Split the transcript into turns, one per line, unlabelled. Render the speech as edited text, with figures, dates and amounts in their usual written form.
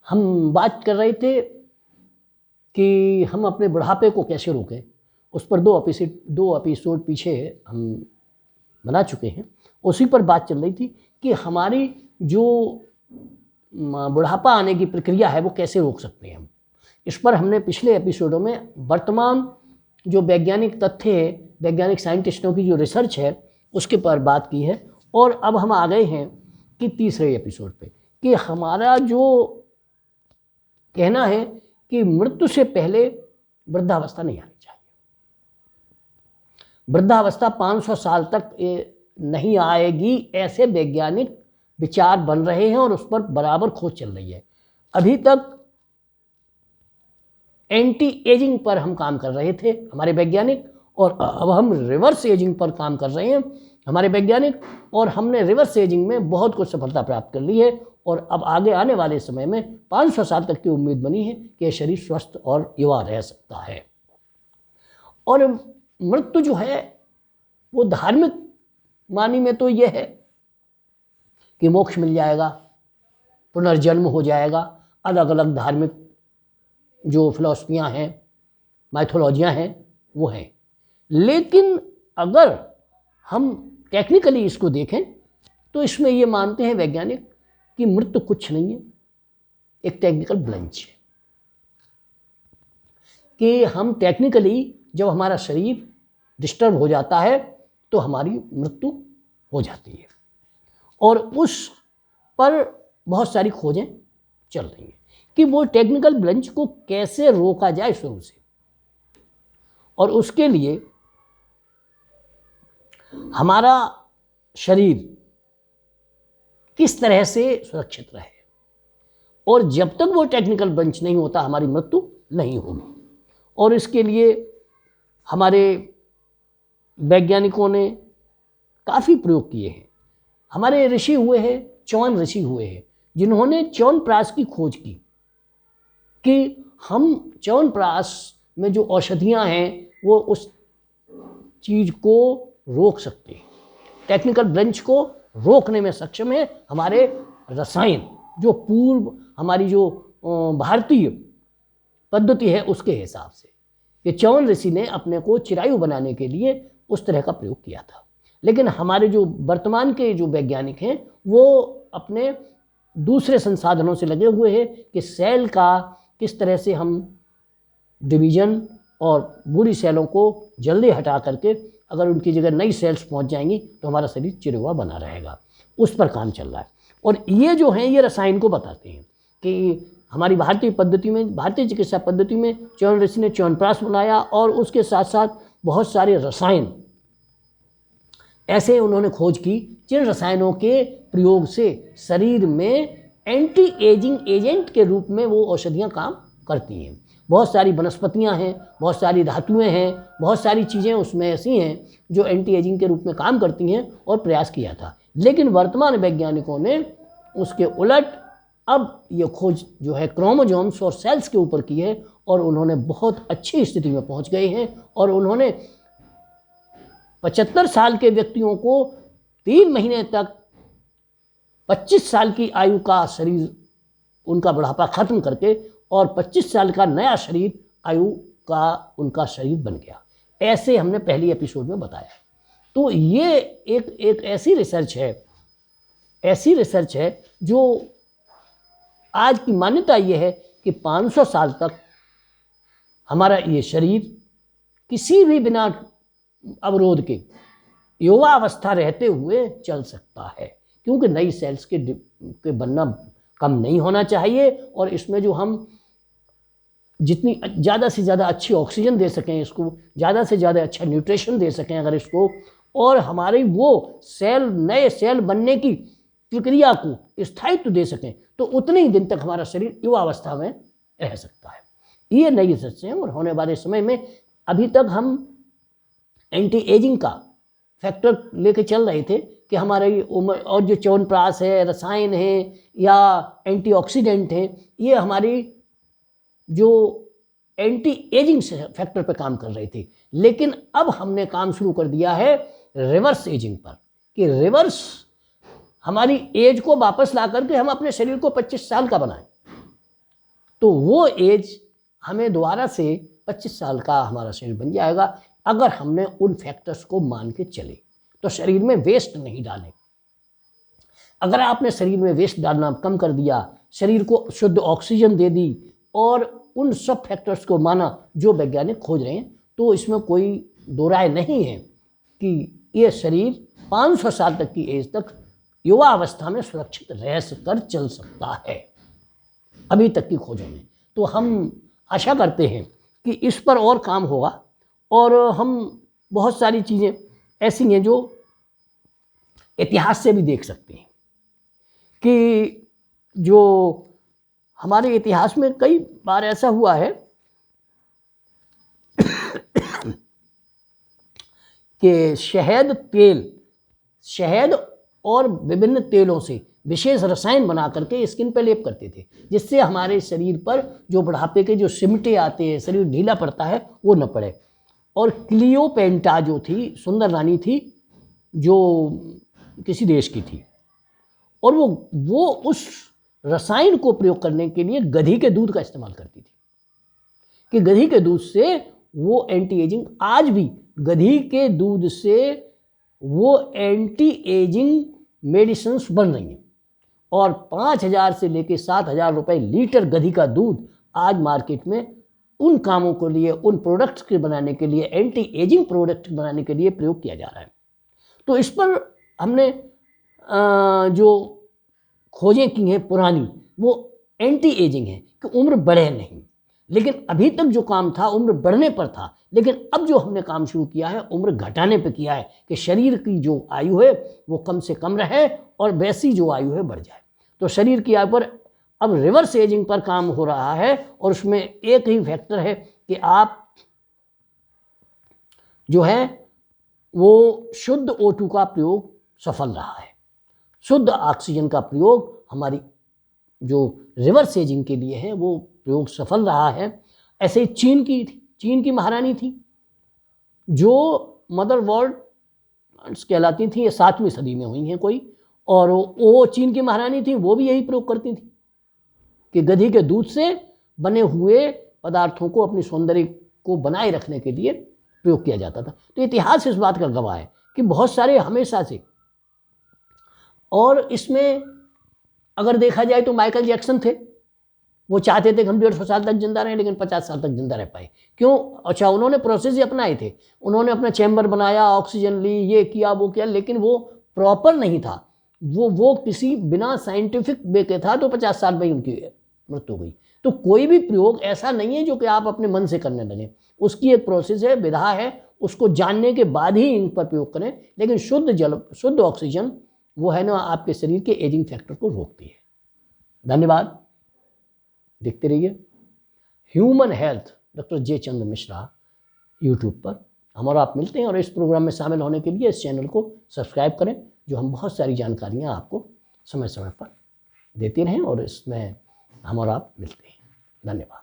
हम बात कर रहे थे कि हम अपने बुढ़ापे को कैसे रोकें। उस पर दो एपिसोड पीछे हम बना चुके हैं। उसी पर बात चल रही थी कि हमारी जो बुढ़ापा आने की प्रक्रिया है वो कैसे रोक सकते हैं हम। इस पर हमने पिछले एपिसोडों में वर्तमान जो वैज्ञानिक तथ्य है, वैज्ञानिक साइंटिस्टों की जो रिसर्च है उसके पर बात की है। और अब हम आ गए हैं कि तीसरे एपिसोड पे कि हमारा जो कहना है कि मृत्यु से पहले वृद्धावस्था नहीं आनी चाहिए। वृद्धावस्था 500 साल तक नहीं आएगी, ऐसे वैज्ञानिक विचार बन रहे हैं और उस पर बराबर खोज चल रही है। अभी तक एंटी एजिंग पर हम काम कर रहे थे हमारे वैज्ञानिक, और अब हम रिवर्स एजिंग पर काम कर रहे हैं हमारे वैज्ञानिक, और हमने रिवर्स एजिंग में बहुत कुछ सफलता प्राप्त कर ली है। और अब आगे आने वाले समय में 500 साल तक की उम्मीद बनी है कि शरीर स्वस्थ और युवा रह सकता है। और मृत्यु जो है वो धार्मिक मानी में तो यह है कि मोक्ष मिल जाएगा, पुनर्जन्म हो जाएगा। अलग अलग धार्मिक जो फिलॉसफियाँ हैं, माइथोलॉजियाँ हैं, वो हैं। लेकिन अगर हम टेक्निकली इसको देखें तो इसमें ये मानते हैं वैज्ञानिक कि मृत्यु कुछ नहीं है, एक टेक्निकल ब्लंच है। कि हम टेक्निकली जब हमारा शरीर डिस्टर्ब हो जाता है तो हमारी मृत्यु हो जाती है, और उस पर बहुत सारी खोजें चल रही हैं कि वो टेक्निकल ब्लंच को कैसे रोका जाए शुरू से, और उसके लिए हमारा शरीर किस तरह से सुरक्षित रहे। और जब तक वो टेक्निकल ब्लंच नहीं होता हमारी मृत्यु नहीं होगी। और इसके लिए हमारे वैज्ञानिकों ने काफ़ी प्रयोग किए हैं। हमारे ऋषि हुए हैं, च्यवन ऋषि हुए हैं, जिन्होंने च्यवनप्राश की खोज की कि हम च्यवनप्राश में जो औषधियाँ हैं वो उस चीज़ को रोक सकते हैं, टेक्निकल ब्लंच को रोकने में सक्षम है हमारे रसायन, जो पूर्व हमारी जो भारतीय पद्धति है उसके हिसाब से। ये च्यवन ऋषि ने अपने को चिरायु बनाने के लिए उस तरह का प्रयोग किया था। लेकिन हमारे जो वर्तमान के जो वैज्ञानिक हैं वो अपने दूसरे संसाधनों से लगे हुए हैं कि सेल का किस तरह से हम डिवीजन और बुरी सेलों को जल्दी हटा करके अगर उनकी जगह नई सेल्स पहुंच जाएंगी तो हमारा शरीर चिरहुआ बना रहेगा। उस पर काम चल रहा है। और ये जो हैं ये रसायन को बताते हैं कि हमारी भारतीय पद्धति में, भारतीय चिकित्सा पद्धति में च्यवन ऋषि ने च्यवनप्राश बनाया, और उसके साथ साथ बहुत सारे रसायन ऐसे उन्होंने खोज की जिन रसायनों के प्रयोग से शरीर में एंटी एजिंग एजेंट के रूप में वो औषधियाँ काम करती हैं। बहुत सारी वनस्पतियाँ हैं, बहुत सारी धातुएं हैं, बहुत सारी चीज़ें उसमें ऐसी हैं जो एंटी एजिंग के रूप में काम करती हैं, और प्रयास किया था। लेकिन वर्तमान वैज्ञानिकों ने उसके उलट अब ये खोज जो है क्रोमोसोम्स और सेल्स के ऊपर की है, और उन्होंने बहुत अच्छी स्थिति में पहुंच गए हैं। और उन्होंने 75 साल के व्यक्तियों को 3 महीने तक 25 साल की आयु का शरीर उनका बुढ़ापा खत्म करके और 25 साल का नया शरीर आयु का उनका शरीर बन गया। ऐसे हमने पहली एपिसोड में बताया। तो ये एक ऐसी रिसर्च है जो आज की मान्यता ये है कि 500 साल तक हमारा ये शरीर किसी भी बिना अवरोध के युवा अवस्था रहते हुए चल सकता है, क्योंकि नई सेल्स के बनना कम नहीं होना चाहिए। और इसमें जो हम जितनी ज़्यादा से ज़्यादा अच्छी ऑक्सीजन दे सकें, इसको ज़्यादा से ज़्यादा अच्छा न्यूट्रिशन दे सकें अगर इसको, और हमारी वो सेल नए सेल बनने की प्रक्रिया को स्थायित्व दे सकें, तो उतने ही दिन तक हमारा शरीर युवा अवस्था में रह सकता है। ये नई रिसर्च है। और होने वाले समय में अभी तक हम एंटी एजिंग का फैक्टर लेके चल रहे थे कि हमारी उम्र, और जो च्यवनप्राश है, रसायन है या एंटीऑक्सीडेंट हैं, ये हमारी जो एंटी एजिंग फैक्टर पर काम कर रहे थे। लेकिन अब हमने काम शुरू कर दिया है रिवर्स एजिंग पर, कि रिवर्स हमारी एज को वापस ला करके हम अपने शरीर को 25 साल का बनाएं। तो वो एज हमें दोबारा से 25 साल का हमारा शरीर बन जाएगा अगर हमने उन फैक्टर्स को मान के चले, तो शरीर में वेस्ट नहीं डालें। अगर आपने शरीर में वेस्ट डालना कम कर दिया, शरीर को शुद्ध ऑक्सीजन दे दी और उन सब फैक्टर्स को माना जो वैज्ञानिक खोज रहे हैं, तो इसमें कोई दो राय नहीं है कि ये शरीर 500 साल तक की एज तक युवा अवस्था में सुरक्षित रह कर चल सकता है अभी तक की खोजों में। तो हम आशा करते हैं कि इस पर और काम होगा और हम बहुत सारी चीज़ें ऐसी हैं जो इतिहास से भी देख सकते हैं कि जो हमारे इतिहास में कई बार ऐसा हुआ है कि शहद और विभिन्न तेलों से विशेष रसायन बना करके स्किन पर लेप करते थे, जिससे हमारे शरीर पर जो बुढ़ापे के जो सिमटे आते हैं, शरीर ढीला पड़ता है, वो न पड़े। और क्लियोपेंट्रा जो थी, सुंदर रानी थी जो किसी देश की थी, और वो उस रसायन को प्रयोग करने के लिए गधी के दूध का इस्तेमाल करती थी कि गधी के दूध से वो एंटी एजिंग, आज भी गधी के दूध से वो एंटी एजिंग मेडिसिन्स बन रही हैं और 5,000 से लेकर 7,000 रुपये लीटर गधी का दूध आज मार्केट में उन कामों के लिए, उन प्रोडक्ट्स के बनाने के लिए, एंटी एजिंग प्रोडक्ट बनाने के लिए प्रयोग किया जा रहा है। तो इस पर हमने जो खोजें की हैं पुरानी, वो एंटी एजिंग है कि उम्र बढ़े नहीं, लेकिन अभी तक जो काम था उम्र बढ़ने पर था, लेकिन अब जो हमने काम शुरू किया है उम्र घटाने पे किया है कि शरीर की जो आयु है वो कम से कम रहे और वैसी जो आयु है बढ़ जाए। तो शरीर की आयु पर अब रिवर्स एजिंग पर काम हो रहा है और उसमें एक ही फैक्टर है कि आप जो है वो शुद्ध O2 का प्रयोग सफल रहा है, शुद्ध ऑक्सीजन का प्रयोग हमारी जो रिवर्स एजिंग के लिए है वो प्रयोग सफल रहा है। ऐसे ही चीन की महारानी थी जो मदर वर्ल्ड कहलाती थी, ये 7वीं सदी में हुई हैं कोई, और वो चीन की महारानी थी, वो भी यही प्रयोग करती थी कि गधी के दूध से बने हुए पदार्थों को अपनी सौंदर्य को बनाए रखने के लिए प्रयोग किया जाता था। तो इतिहास इस बात का गवाह है कि बहुत सारे हमेशा से, और इसमें अगर देखा जाए तो माइकल जैक्सन थे, वो चाहते थे कि हम 150 साल तक जिंदा रहें, लेकिन 50 साल तक जिंदा रह पाए। क्यों? अच्छा, उन्होंने प्रोसेस ही अपनाए थे, उन्होंने अपना चैम्बर बनाया, ऑक्सीजन ली, ये किया वो किया, लेकिन वो प्रॉपर नहीं था, वो किसी बिना साइंटिफिक वे के था, तो 50 साल में ही उनकी मृत्यु हुई। तो कोई भी प्रयोग ऐसा नहीं है जो कि आप अपने मन से करने लगे, उसकी एक प्रोसेस है, विधा है, उसको जानने के बाद ही इन पर प्रयोग करें। लेकिन शुद्ध जल, शुद्ध ऑक्सीजन वो है ना आपके शरीर के एजिंग फैक्टर को रोकती है। धन्यवाद, देखते रहिए ह्यूमन हेल्थ डॉक्टर जे चंद्र मिश्रा यूट्यूब पर। हम और आप मिलते हैं, और इस प्रोग्राम में शामिल होने के लिए इस चैनल को सब्सक्राइब करें, जो हम बहुत सारी जानकारियाँ आपको समय समय पर देते रहें, और इसमें हम और आप मिलते हैं। धन्यवाद।